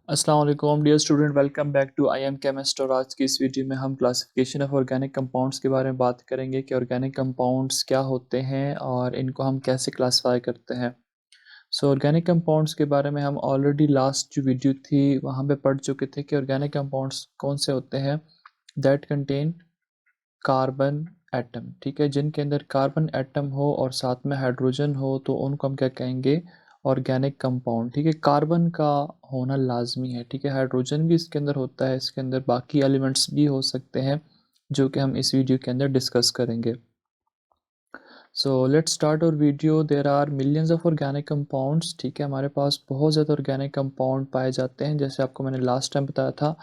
अस्सलाम वालेकुम dear student, welcome back to I am chemist. और आज की इस वीडियो में हम क्लासिफिकेशन ऑफ ऑर्गेनिक कंपाउंड्स के बारे में बात करेंगे कि ऑर्गेनिक कंपाउंड्स क्या होते हैं और इनको हम कैसे क्लासिफाई करते हैं। सो ऑर्गेनिक कंपाउंड्स के बारे में हम ऑलरेडी लास्ट जो वीडियो थी वहाँ पे पढ़ चुके थे कि ऑर्गेनिक कंपाउंड्स कौन से होते हैं। दैट कंटेन कार्बन एटम, ठीक है, जिनके अंदर कार्बन एटम हो और साथ में हाइड्रोजन हो तो उनको हम क्या कहेंगे, ऑर्गेनिक कंपाउंड। ठीक है, कार्बन का होना लाजमी है, ठीक है, हाइड्रोजन भी इसके अंदर होता है, इसके अंदर बाकी एलिमेंट्स भी हो सकते हैं जो कि हम इस वीडियो के अंदर डिस्कस करेंगे। सो लेट्स स्टार्ट और video. There are millions of organic compounds, ठीक है, हमारे पास बहुत ज़्यादा ऑर्गेनिक कंपाउंड पाए जाते हैं। जैसे आपको मैंने लास्ट टाइम बताया था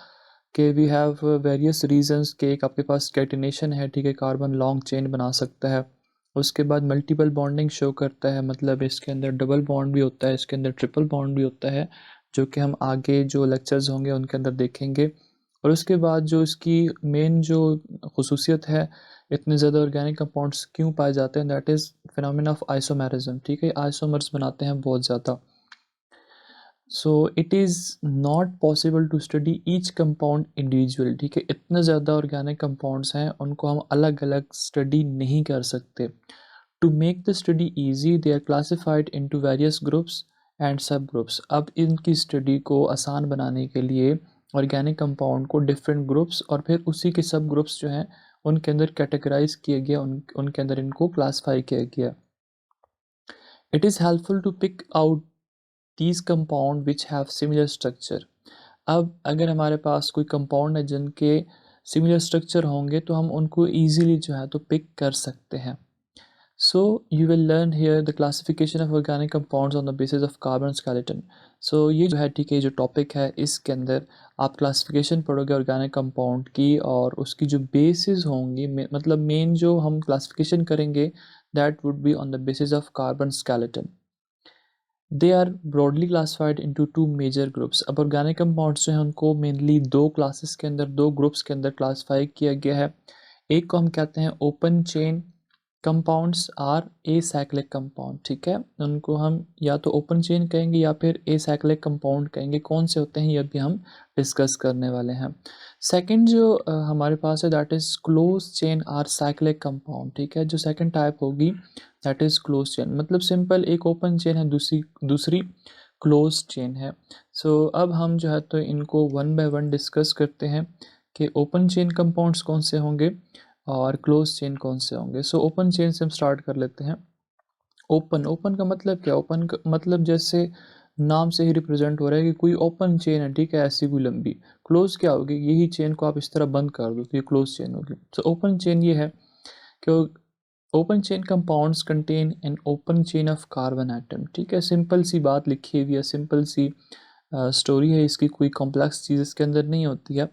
कि वी हैव वेरियस रीजंस के एक आपके पास कैटिनेशन है, ठीक है, कार्बन लॉन्ग चेन बना सकता है। उसके बाद मल्टीपल बॉन्डिंग शो करता है, मतलब इसके अंदर डबल बॉन्ड भी होता है, इसके अंदर ट्रिपल बॉन्ड भी होता है, जो कि हम आगे जो लेक्चर्स होंगे उनके अंदर देखेंगे। और उसके बाद जो इसकी मेन जो खसूसियत है, इतने ज़्यादा ऑर्गेनिक कंपाउंड्स क्यों पाए जाते हैं, that is phenomena of isomerism. ठीक है, आइसोमर्स बनाते हैं बहुत ज़्यादा। So it is not possible to study each compound individually. ठीक है, इतने ज़्यादा ऑर्गेनिक कंपाउंड्स हैं, उनको हम अलग अलग स्टडी नहीं कर सकते। To make the study easy they are classified into various groups and sub groups. अब इनकी स्टडी को आसान बनाने के लिए ऑर्गेनिक कंपाउंड को डिफरेंट ग्रुप्स और फिर उसी के सब ग्रुप्स जो हैं उनके अंदर कैटेगराइज किया गया, उनके अंदर इनको क्लासिफाई किया गया। It is helpful to pick out these compound which have similar structure. अब अगर हमारे पास कोई कंपाउंड है जिनके सिमिलर स्ट्रक्चर होंगे तो हम उनको ईजिली जो है तो पिक कर सकते हैं। So you will learn here the classification of organic compounds on the basis of carbon skeleton. So ये जो है, ठीक है, जो टॉपिक है इसके अंदर आप क्लासिफिकेशन पढ़ोगे ऑर्गेनिक कंपाउंड की और उसकी जो बेसिस होंगी, मतलब मेन जो हम क्लासिफिकेशन करेंगे that would be on the basis of carbon skeleton. They are broadly classified into two major groups. अब ऑर्गेनिक कंपाउंड्स जो हैं उनको मेनली दो क्लासेस के अंदर, दो ग्रुप्स के अंदर क्लासिफाई किया गया है। एक को हम कहते हैं open chain compounds or acyclic compound. ठीक है, उनको हम या तो ओपन चेन कहेंगे या फिर एसाइक्लिक कंपाउंड कहेंगे। कौन से होते हैं ये भी हम डिस्कस करने वाले हैं। सेकंड जो हमारे पास है that is close chain or cyclic compound. ठीक है, जो सेकंड टाइप होगी दैट इज़ क्लोज चेन, मतलब सिंपल एक ओपन चेन है, दूसरी दूसरी क्लोज चेन है। सो अब हम जो है तो इनको वन बाय वन डिस्कस करते हैं कि ओपन चेन कंपाउंड्स कौन से होंगे और क्लोज चेन कौन से होंगे। सो ओपन चेन से हम स्टार्ट कर लेते हैं। ओपन ओपन का मतलब क्या, ओपन का मतलब जैसे नाम से ही रिप्रेजेंट हो रहा है कि कोई ओपन चेन है, ठीक है, ऐसी कोई लंबी। क्लोज क्या होगी, यही चेन को आप इस तरह बंद कर दो तो ये क्लोज चेन होगी। सो ओपन चेन ये है कि open chain compounds contain N open chain of carbon atom. ठीक है, सिंपल सी बात लिखी हुई है, सिंपल सी स्टोरी है इसकी, कोई कॉम्प्लेक्स चीज़ इसके अंदर नहीं होती है।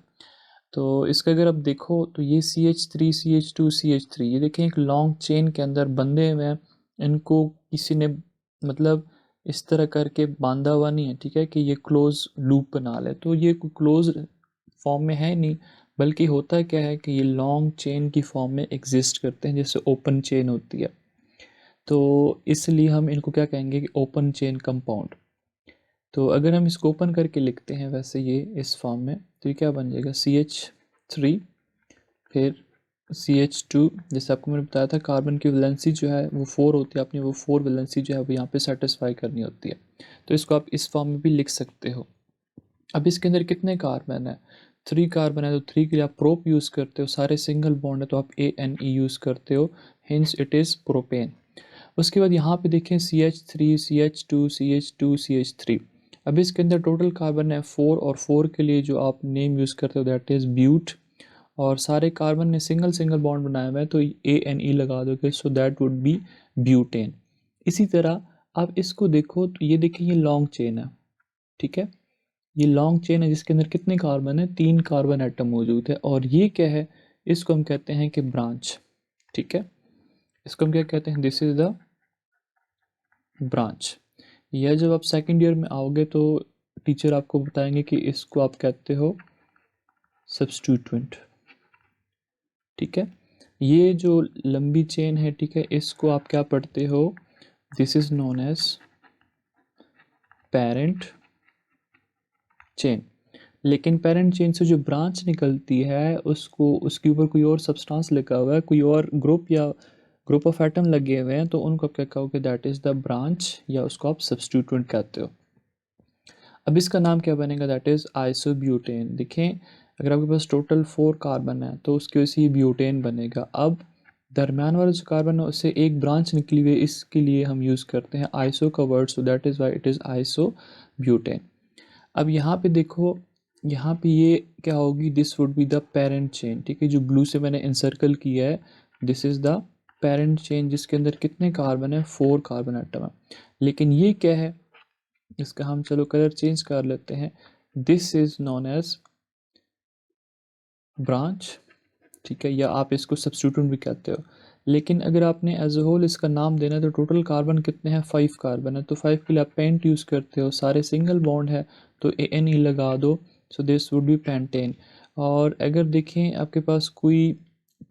तो इसका अगर आप देखो तो ये CH3 CH2 CH3, ये देखें एक लॉन्ग चेन के अंदर बंधे हुए हैं। इनको किसी ने मतलब इस तरह करके बांधा हुआ नहीं है, ठीक है, कि ये क्लोज लूप बना ले, तो ये कोई क्लोज फॉर्म में है नहीं, बल्कि होता क्या है कि ये लॉन्ग चेन की फॉर्म में एग्जिस्ट करते हैं जैसे ओपन चेन होती है। तो इसलिए हम इनको क्या कहेंगे कि ओपन चेन कंपाउंड। तो अगर हम इसको ओपन करके लिखते हैं वैसे ये इस फॉर्म में, तो ये क्या बन जाएगा, CH3 फिर CH2। जैसे आपको मैंने बताया था कार्बन की वैलेंसी जो है वो 4 होती है, अपनी वो 4 वैलेंसी जो है वो यहाँ पे सेटिस्फाई करनी होती है। तो इसको आप इस फॉर्म में भी लिख सकते हो। अब इसके अंदर कितने कार्बन है, 3 कार्बन है, तो 3 के लिए आप प्रोप यूज़ करते हो, सारे सिंगल बॉन्ड है तो आप ANE यूज़ करते हो, हिंस इट इज़ प्रोपेन। उसके बाद यहाँ पे देखें CH3 CH2 CH2 CH3। अब इसके अंदर टोटल कार्बन है 4 और 4 के लिए जो आप नेम यूज़ करते हो दैट इज़ ब्यूट। और सारे कार्बन ने सिंगल सिंगल बॉन्ड बनाया हुआ है तो ANE लगा दोगे, so that would B butane. इसी तरह आप इसको देखो तो ये देखिए ये लॉन्ग चेन है, ठीक है, ये लॉन्ग चेन है जिसके अंदर कितने कार्बन है, 3 कार्बन एटम मौजूद है। और ये क्या है, इसको हम कहते हैं कि ब्रांच। ठीक है, इसको हम क्या कहते हैं, दिस इज द ब्रांच। यह जब आप सेकेंड ईयर में आओगे तो टीचर आपको बताएंगे कि इसको आप कहते हो सब्स्टिट्यूएंट। ठीक है, ये जो लंबी चेन है, ठीक है, इसको आप क्या पढ़ते हो, this is known as parent chain. लेकिन पेरेंट चेन से जो ब्रांच निकलती है उसको उसके ऊपर कोई और सब्सटेंस लिखा हुआ है, कोई और ग्रुप या ग्रुप ऑफ एटम लगे हुए हैं, तो उनको क्या कहोगे, दैट इज़ द ब्रांच या उसको आप सब्स्टिट्यूएंट कहते हो। अब इसका नाम क्या बनेगा, दैट इज़ आइसोब्यूटेन। देखें, अगर आपके पास टोटल 4 कार्बन है तो उसकी वजह से ये ब्यूटेन बनेगा। अब दरम्यान वाला जो कार्बन है उससे एक ब्रांच निकली हुई है, इसके लिए हम यूज़ करते हैं आइसो का word, so that is why it is isobutane. अब यहाँ पे देखो, यहाँ पे ये क्या होगी, this would be the parent chain, ठीक है, जो ब्लू से मैंने इंसर्कल किया है, this is the parent chain, जिसके अंदर कितने कार्बन है, 4 कार्बन आइटम है। लेकिन ये क्या है, इसका हम चलो कलर चेंज कर लेते हैं, this is known as branch, ठीक है, या आप इसको सब्स्टिट्यूट भी कहते हो। लेकिन अगर आपने एज अ होल इसका नाम देना है तो टोटल कार्बन कितने हैं, 5 कार्बन है, तो 5 के लिए आप पेंट यूज़ करते हो, सारे सिंगल बॉन्ड है तो ANE लगा दो, so this would be pentane. और अगर देखें आपके पास कोई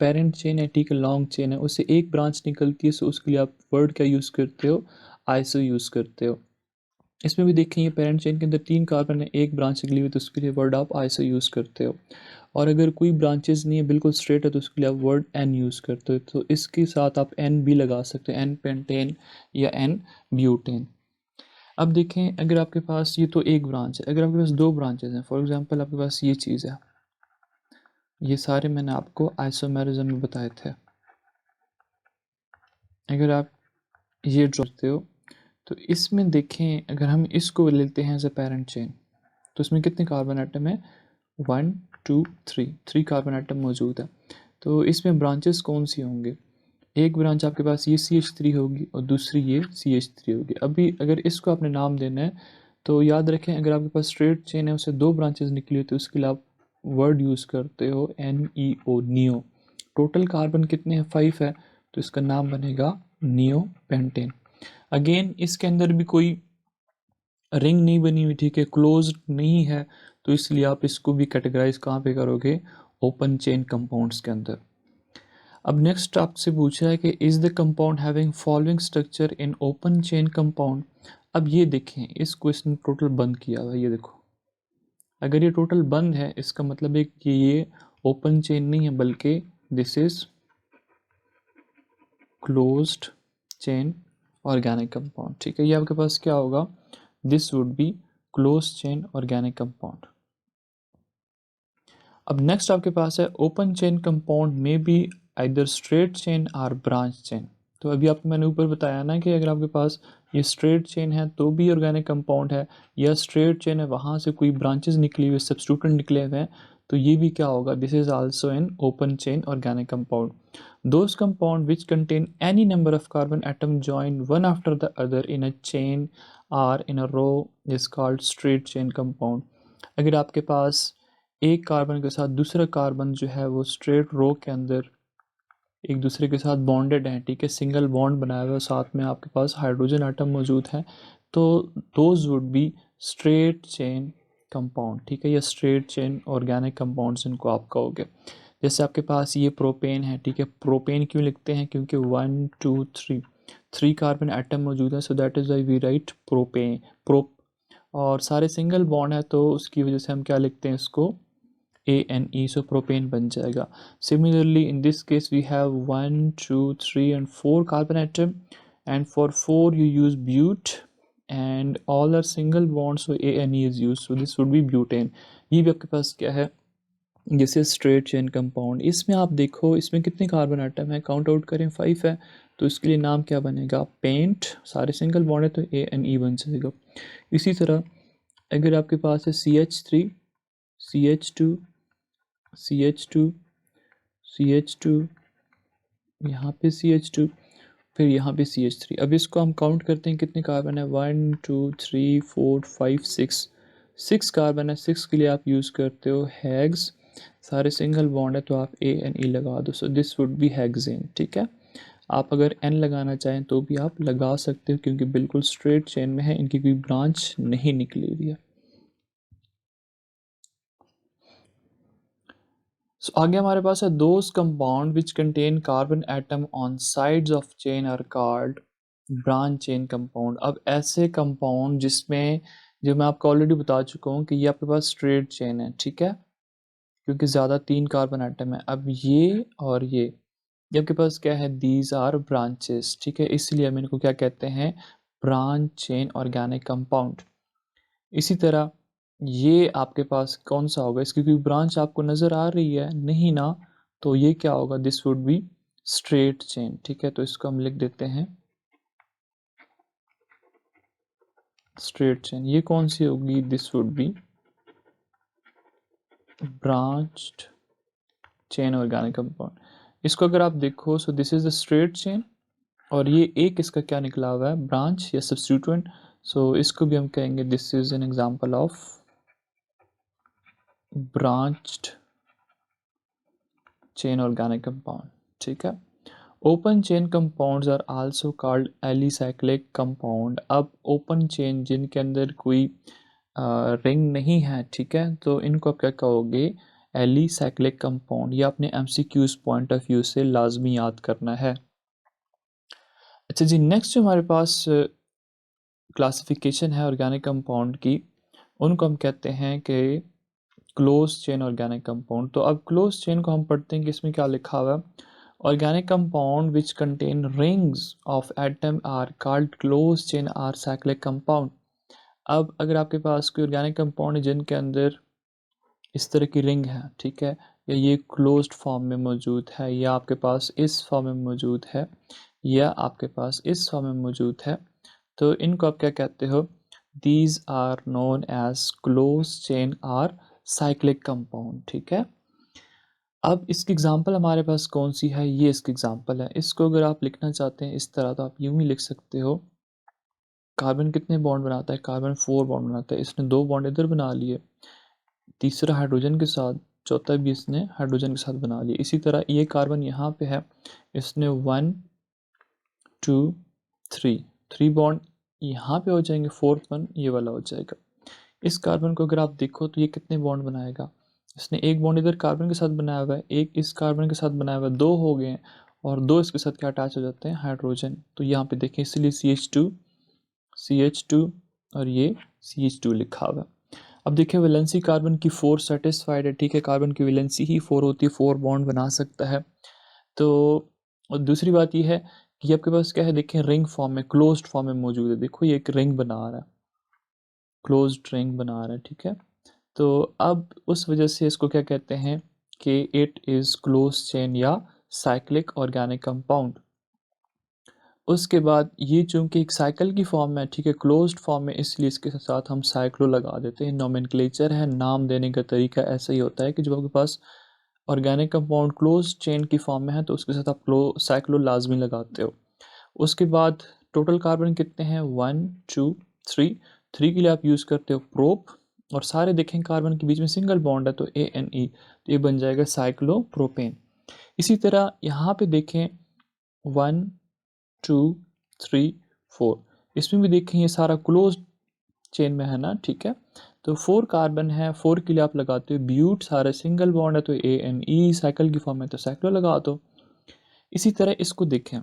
पेरेंट चेन है, ठीक है, लॉन्ग चेन है, उससे एक ब्रांच निकलती है, सो उसके लिए आप वर्ड क्या यूज़ करते हो, आइसो यूज़ करते हो। इसमें भी देखें, ये पेरेंट चेन के अंदर 3 कार्बन है, एक ब्रांच निकली हुई, तो उसके लिए वर्ड आप आइसो यूज़ करते हो। और अगर कोई ब्रांचेस नहीं है, बिल्कुल स्ट्रेट है, तो उसके लिए आप वर्ड एन यूज़ करते हो, तो इसके साथ आप एन भी लगा सकते हैं, एन पेंटेन या एन ब्यूटेन। अब देखें, अगर आपके पास ये तो एक ब्रांच है, अगर आपके पास 2 ब्रांचेस हैं, फॉर एग्जांपल आपके पास ये चीज़ है, ये सारे मैंने आपको आइसोमेरिज्म में बताए थे। अगर आप ये ड्रॉ करते हो तो इसमें देखें, अगर हम इसको लेते हैं एज अ पेरेंट चेन, तो इसमें कितने कार्बन आइटम है, 1 2 3 कार्बन आइटम मौजूद है। तो इसमें ब्रांचेस कौन सी होंगे, एक ब्रांच आपके पास ये CH3 होगी और दूसरी ये CH3 होगी। अभी अगर इसको आपने नाम देना है तो याद रखें, अगर आपके पास स्ट्रेट चेन है, उससे 2 ब्रांचेस निकली होती है, उसके लिए आप वर्ड यूज़ करते हो NEO, नियो। टोटल कार्बन कितने हैं, 5 है, तो इसका नाम बनेगा नियो पेंटेन। अगेन इसके अंदर भी कोई रिंग नहीं बनी हुई, ठीक है, क्लोज नहीं है, तो इसलिए आप इसको भी कैटेगराइज कहाँ पे करोगे, ओपन चेन कंपाउंड्स के अंदर। अब नेक्स्ट आपसे पूछा है कि is the compound having following structure in open chain compound. अब ये देखें, इस क्वेश्चन टोटल बंद किया हुआ है, ये देखो, अगर ये टोटल बंद है इसका मतलब है कि ये ओपन चेन नहीं है, बल्कि this is closed chain organic compound, ठीक है, ये आपके पास क्या होगा, this would be close chain organic compound. अब नेक्स्ट आपके पास है ओपन चेन कंपाउंड में बी आइदर स्ट्रेट चेन और ब्रांच चेन। तो अभी आपको मैंने ऊपर बताया ना कि अगर आपके पास ये स्ट्रेट चेन है तो भी ऑर्गेनिक कंपाउंड है, या स्ट्रेट चेन है वहाँ से कोई ब्रांचेस निकली हुई, सब्स्टिट्यूएंट निकले हुए हैं, तो ये भी क्या होगा, this is also an open chain organic compound. Those compound which contain any number of carbon atom join one after the other in a chain or in a row is called straight chain compound. अगर आपके पास एक carbon के साथ दूसरा carbon जो है वो straight रो के अंदर एक दूसरे के साथ बॉन्डेड हैं, ठीक है, सिंगल बॉन्ड बनाया हुआ है, साथ में आपके पास हाइड्रोजन आटम मौजूद है, तो those would be straight chain compound, ठीक है, या स्ट्रेट चेन ऑर्गेनिक कंपाउंड्स इनको आप कहोगे। जैसे आपके पास ये प्रोपेन है, ठीक है, प्रोपेन क्यों लिखते हैं, क्योंकि 1 2 3 कार्बन आइटम मौजूद है, so that is why we write propane prop, और सारे सिंगल बॉन्ड है तो उसकी वजह से हम क्या लिखते हैं इसको, ANE, so propane बन जाएगा। Similarly, in this case we have 1 2 3 and 4 carbon atom, and for 4 you use but, and all are single bonds, so ANE is used, so this would be butane। ये भी आपके पास क्या है, जैसे straight chain compound. इसमें आप देखो, इसमें कितने कार्बन आइटम है, काउंट आउट करें, 5 है, तो इसके लिए नाम क्या बनेगा, पेंट, सारे सिंगल बॉन्ड है तो ANE बन जाएगा। इसी तरह अगर आपके पास है CH3 CH2 CH2 CH2, यहाँ पे CH2, फिर यहाँ पे CH3। अब इसको हम काउंट करते हैं कितने कार्बन है, 1 2 3 4 5 6, 6 कार्बन है, 6 के लिए आप यूज़ करते हो हैग्स, सारे सिंगल बॉन्ड है तो आप ANE लगा दो, so this would be hexane, ठीक है। आप अगर N लगाना चाहें तो भी आप लगा सकते हो, क्योंकि बिल्कुल स्ट्रेट चेन में है, इनकी कोई ब्रांच नहीं निकली हुई है। सो आगे हमारे पास है those compound which contain carbon atom on sides of chain are called branch chain compound. अब ऐसे कंपाउंड जिसमें जो मैं आपको ऑलरेडी बता चुका हूँ कि ये आपके पास स्ट्रेट चेन है, ठीक है, क्योंकि ज़्यादा 3 कार्बन एटम है। अब ये और ये आपके पास क्या है, दीज आर ब्रांचेस, ठीक है, इसलिए हम इनको क्या कहते हैं, ब्रांच चेन ऑर्गेनिक कंपाउंड। इसी तरह ये आपके पास कौन सा होगा, इसकी कोई ब्रांच आपको नज़र आ रही है नहीं ना, तो ये क्या होगा, this would be straight chain, ठीक है, तो इसको हम लिख देते हैं स्ट्रेट चेन। ये कौन सी होगी, this would be branched chain organic compound. इसको अगर आप देखो, so this is the straight chain, और ये एक इसका क्या निकला हुआ है, ब्रांच या सब्स्टिट्यूएंट, सो इसको भी हम कहेंगे this is an example of branched chain organic compound, ठीक है। Open chain compounds are also called alicyclic compound. अब ओपन चेन जिनके अंदर कोई रिंग नहीं है, ठीक है, तो इनको आप क्या कहोगे, एलिसाइक्लिक कंपाउंड। ये अपने एमसीक्यूज पॉइंट ऑफ व्यू से लाजमी याद करना है। अच्छा जी, नेक्स्ट जो हमारे पास क्लासिफिकेशन है ऑर्गेनिक कंपाउंड की, उनको हम कहते हैं कि क्लोज चेन ऑर्गेनिक कंपाउंड। तो अब क्लोज चेन को हम पढ़ते हैं कि इसमें क्या लिखा हुआ है, organic compound which contain rings of atom are called close chain or cyclic compound. अब अगर आपके पास कोई ऑर्गेनिक कंपाउंड है जिनके अंदर इस तरह की रिंग है, ठीक है, या ये क्लोज्ड फॉर्म में मौजूद है, या आपके पास इस फॉर्म में मौजूद है, या आपके पास इस फॉर्म में मौजूद है, तो इनको आप क्या कहते हो, these are known as close chain or cyclic compound, ठीक है। अब इसकी एग्जांपल हमारे पास कौन सी है, ये इसकी एग्जांपल है। इसको अगर आप लिखना चाहते हैं इस तरह, तो आप यूं ही लिख सकते हो, कार्बन कितने बॉन्ड बनाता है, कार्बन 4 बॉन्ड बनाता है, इसने 2 बॉन्ड इधर बना लिए, तीसरा हाइड्रोजन के साथ, चौथा भी इसने हाइड्रोजन के साथ बना लिया। इसी तरह ये कार्बन यहाँ पे है, इसने 1 2 3 बॉन्ड यहाँ पे हो जाएंगे, फोर्थ वन ये वाला हो जाएगा। इस कार्बन को अगर आप देखो तो ये कितने बॉन्ड बनाएगा, इसने एक बॉन्ड इधर कार्बन के साथ बनाया हुआ है, एक इस कार्बन के साथ बनाया हुआ है, 2 हो गए हैं, और 2 इसके साथ क्या अटैच हो जाते हैं, हाइड्रोजन। तो यहाँ पे देखें, इसलिए CH2 और ये CH2 लिखा हुआ है। अब देखिए वैलेंसी कार्बन की 4 सेटिस्फाइड है, ठीक है, कार्बन की वैलेंसी ही 4 होती है, 4 बॉन्ड बना सकता है। तो और दूसरी बात ये है कि ये आपके पास क्या है, देखें रिंग फॉर्म में, क्लोज्ड फॉर्म में मौजूद है, देखो ये एक रिंग बना रहा है, क्लोज्ड रिंग बना रहा है, ठीक है। तो अब उस वजह से इसको क्या कहते हैं कि इट इज़ क्लोज चेन या साइक्लिक ऑर्गेनिक कंपाउंड। उसके बाद ये चूंकि एक साइकिल की फॉर्म में, ठीक है, क्लोज्ड फॉर्म में, इसलिए इसके साथ हम साइक्लो लगा देते हैं। नोमेनक्लेचर है, नाम देने का तरीका ऐसा ही होता है कि जब आपके पास ऑर्गेनिक कंपाउंड क्लोज चेन की फॉर्म में है तो उसके साथ आप साइक्लो लाजमी लगाते हो। उसके बाद टोटल कार्बन कितने हैं, 1 2 3 के लिए आप यूज़ करते हो प्रोप, और सारे देखें कार्बन के बीच में सिंगल बॉन्ड है तो ANE, तो ये बन जाएगा साइक्लोप्रोपेन। इसी तरह यहाँ पे देखें 1 2 3 4, इसमें भी देखें ये सारा क्लोज चेन में है ना, ठीक है। तो 4 कार्बन है, 4 के लिए आप लगाते हो ब्यूट, सारे सिंगल बॉन्ड है तो ANE, साइकिल की फॉर्म है तो साइक्लो लगा दो। इसी तरह इसको देखें,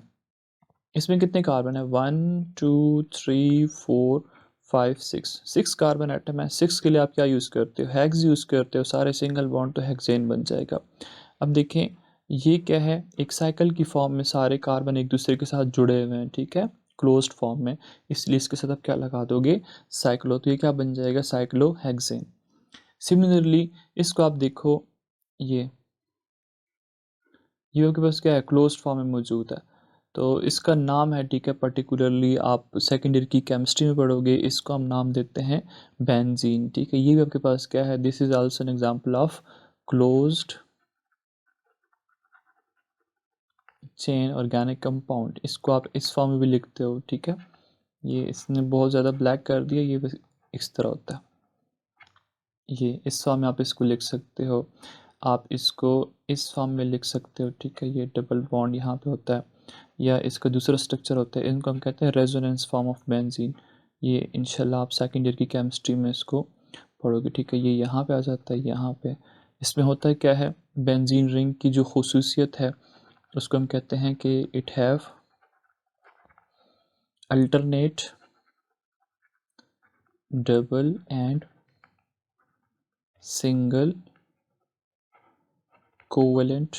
इसमें कितने कार्बन है, 1 2 3 4 5 6 कार्बन एटम है, 6 के लिए आप क्या यूज़ करते हो, हेक्स यूज़ करते हो, सारे सिंगल बॉन्ड तो हेक्सेन बन जाएगा। अब देखें ये क्या है, एक साइकिल की फॉर्म में सारे कार्बन एक दूसरे के साथ जुड़े हुए हैं, ठीक है, क्लोज्ड फॉर्म में, इसलिए इसके साथ आप क्या लगा दोगे, साइक्लो, तो ये क्या बन जाएगा, साइक्लो हेक्सेन। सिमिलरली इसको आप देखो, ये आपके पास क्या है, क्लोज्ड फॉर्म में मौजूद है, तो इसका नाम है, ठीक है, पर्टिकुलरली आप सेकेंड ईयर की केमिस्ट्री में पढ़ोगे, इसको हम नाम देते हैं बेंजीन, ठीक है। ये भी आपके पास क्या है, this is also N example of closed chain organic compound. इसको आप इस फॉर्म में भी लिखते हो, ठीक है, ये इसने बहुत ज़्यादा ब्लैक कर दिया, ये बस इस तरह होता है, ये इस फॉर्म में आप इसको लिख सकते हो, आप इसको इस फॉर्म में लिख सकते हो, ठीक है, ये डबल बॉन्ड यहाँ पे होता है, या इसका दूसरा स्ट्रक्चर होता है, इनको हम कहते हैं रेजोनेंस फॉर्म ऑफ बेंजीन। ये इंशाल्लाह आप सेकेंड ईयर की केमिस्ट्री में इसको पढ़ोगे, ठीक है। ये यहाँ पे आ जाता है, यहाँ पे इसमें होता है क्या है, बेंजीन रिंग की जो खुसूसियत है उसको हम कहते हैं कि it have alternate double and single covalent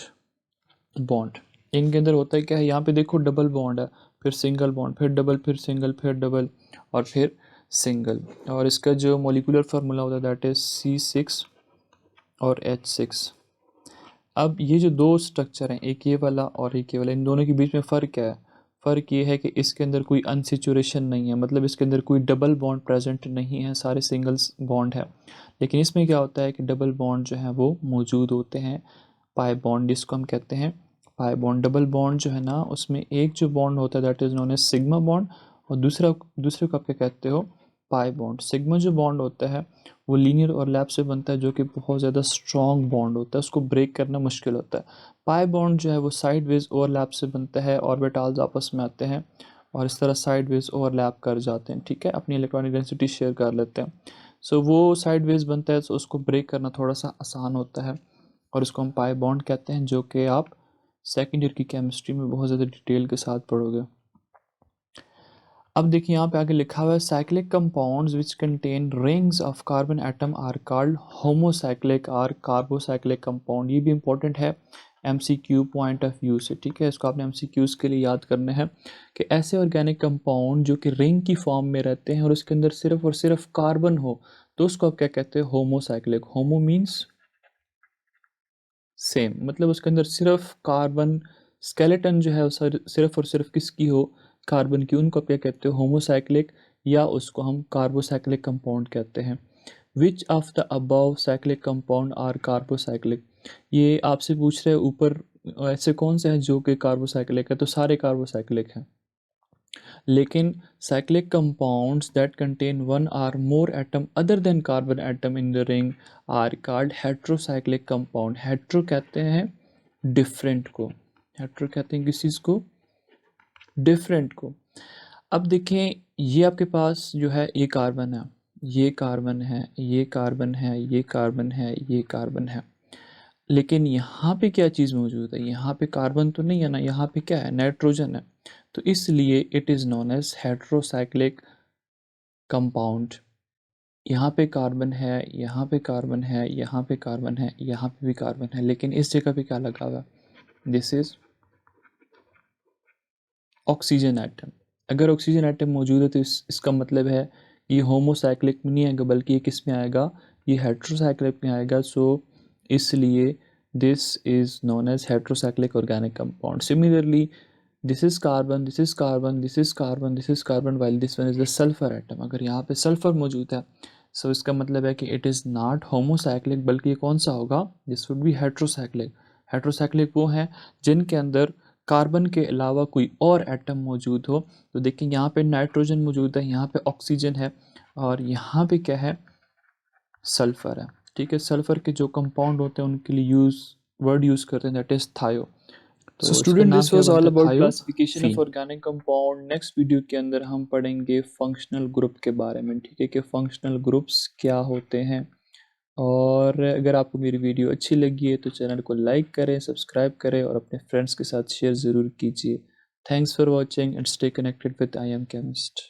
bond. इनके अंदर होता है क्या है, यहाँ पे देखो डबल बॉन्ड है, फिर सिंगल बॉन्ड, फिर डबल, फिर सिंगल, फिर डबल और फिर सिंगल। और इसका जो मॉलिक्यूलर फार्मूला होता है दैट इज C6 और H6। अब ये जो दो स्ट्रक्चर हैं, एक ये वाला और एक ये वाला, इन दोनों के बीच में फ़र्क क्या है? फ़र्क ये है कि इसके अंदर कोई अनसिचुरेशन नहीं है, मतलब इसके अंदर कोई डबल बॉन्ड प्रेजेंट नहीं है, सारे सिंगल्स बॉन्ड है। लेकिन इसमें क्या होता है कि डबल बॉन्ड जो है वो मौजूद होते हैं, पाई बॉन्ड जिसको हम कहते हैं पाई बॉन्ड। डबल बॉन्ड जो है ना, उसमें एक जो बॉन्ड होता है that is known as sigma bond, और दूसरे को आप क्या कहते हो, पाई बॉन्ड। सिग्मा जो बॉन्ड होता है वो लीनियर और लैप से बनता है, जो कि बहुत ज़्यादा स्ट्रॉन्ग बॉन्ड होता है, उसको ब्रेक करना मुश्किल होता है। पाई बॉन्ड जो है वो साइड वेज ओवरलैप से बनता है, ऑर्बिटल्स आपस में आते हैं और इस तरह साइड वेज ओवरलैप कर जाते हैं, ठीक है, अपनी इलेक्ट्रॉनिक डेंसिटी शेयर कर लेते हैं। सो वो साइड वेज बनता है, तो उसको ब्रेक करना थोड़ा सा आसान होता है और इसको हम पाई बॉन्ड कहते हैं, जो कि आप सेकेंड ईयर की केमिस्ट्री में बहुत ज़्यादा डिटेल के साथ पढ़ोगे। अब देखिए यहाँ पे आगे लिखा हुआ है cyclic compounds which contain rings of carbon atom are called homocyclic और कार्बोसाइक्लिक कंपाउंड। ये भी इंपॉर्टेंट है MCQ पॉइंट ऑफ व्यू से, ठीक है, इसको आपने MCQs के लिए याद करना है कि ऐसे ऑर्गेनिक कंपाउंड जो कि रिंग की फॉर्म में रहते हैं और उसके अंदर सिर्फ और सिर्फ कार्बन हो, तो उसको आप क्या कहते हैं, होमोसाइक्लिक। होमो मीन्स सेम, मतलब उसके अंदर सिर्फ कार्बन स्केलेटन जो है वो सिर्फ और सिर्फ किसकी हो, कार्बन की, उनको आप क्या कहते हो, होमोसाइक्लिक, या उसको हम कार्बोसाइक्लिक कंपाउंड कहते हैं। Which of the above cyclic compound are carbocyclic. ये आपसे पूछ रहे हैं ऊपर ऐसे कौन से हैं जो कि कार्बोसाइक्लिक है, तो सारे कार्बोसाइक्लिक हैं। लेकिन cyclic compounds that contain one or more atom other than carbon atom in the ring are called heterocyclic compound. Hetero कहते हैं डिफरेंट को, हेट्रो कहते हैं किस चीज़ को, डिफरेंट को। अब देखें, ये आपके पास जो है ये कार्बन है, ये कार्बन है, ये कार्बन है, ये कार्बन है, ये कार्बन है, लेकिन यहाँ पे क्या चीज़ मौजूद है, यहाँ पे कार्बन तो नहीं है ना, यहाँ पे क्या है, नाइट्रोजन है। तो इसलिए it is known as heterocyclic compound. यहाँ पे कार्बन है, यहाँ पे कार्बन है, यहाँ पे कार्बन है, यहाँ पे भी कार्बन है, लेकिन इस जगह पे क्या लगा हुआ है, दिस इज ऑक्सीजन एटम। अगर ऑक्सीजन एटम मौजूद है तो इसका मतलब है ये होमोसाइक्लिक में नहीं आएगा, बल्कि ये किस में आएगा, ये हेट्रोसाइक्लिक में आएगा। सो इसलिए this is known as heterocyclic organic compound. Similarly this is carbon, this is carbon, this is carbon, this is carbon, while this one is the sulphur atom. अगर यहाँ पे सल्फर मौजूद है, सो इसका मतलब है कि इट इज़ नॉट होमोसाइक्लिक, बल्कि ये कौन सा होगा, this would be heterocyclic. Heterocyclic वो हैं जिनके अंदर कार्बन के अलावा कोई और एटम मौजूद हो। तो देखिए यहाँ पे नाइट्रोजन मौजूद है, यहाँ पे ऑक्सीजन है और यहाँ पे क्या है, सल्फर है, ठीक है। सल्फर के जो कंपाउंड होते हैं उनके लिए वर्ड यूज़ करते हैं दैट इज़ थायो। So तो इसका student, नाम this क्या was all बनता है, about थायो। Classification of caffeine. Organic compound next video के अंदर हम पढ़ेंगे फंक्शनल ग्रुप के बारे में, ठीक है, कि फंक्शनल ग्रुप्स क्या होते हैं। और अगर आपको मेरी वीडियो अच्छी लगी है तो चैनल को लाइक करें, सब्सक्राइब करें और अपने फ्रेंड्स के साथ शेयर ज़रूर कीजिए। Thanks for watching and stay connected with I am chemist.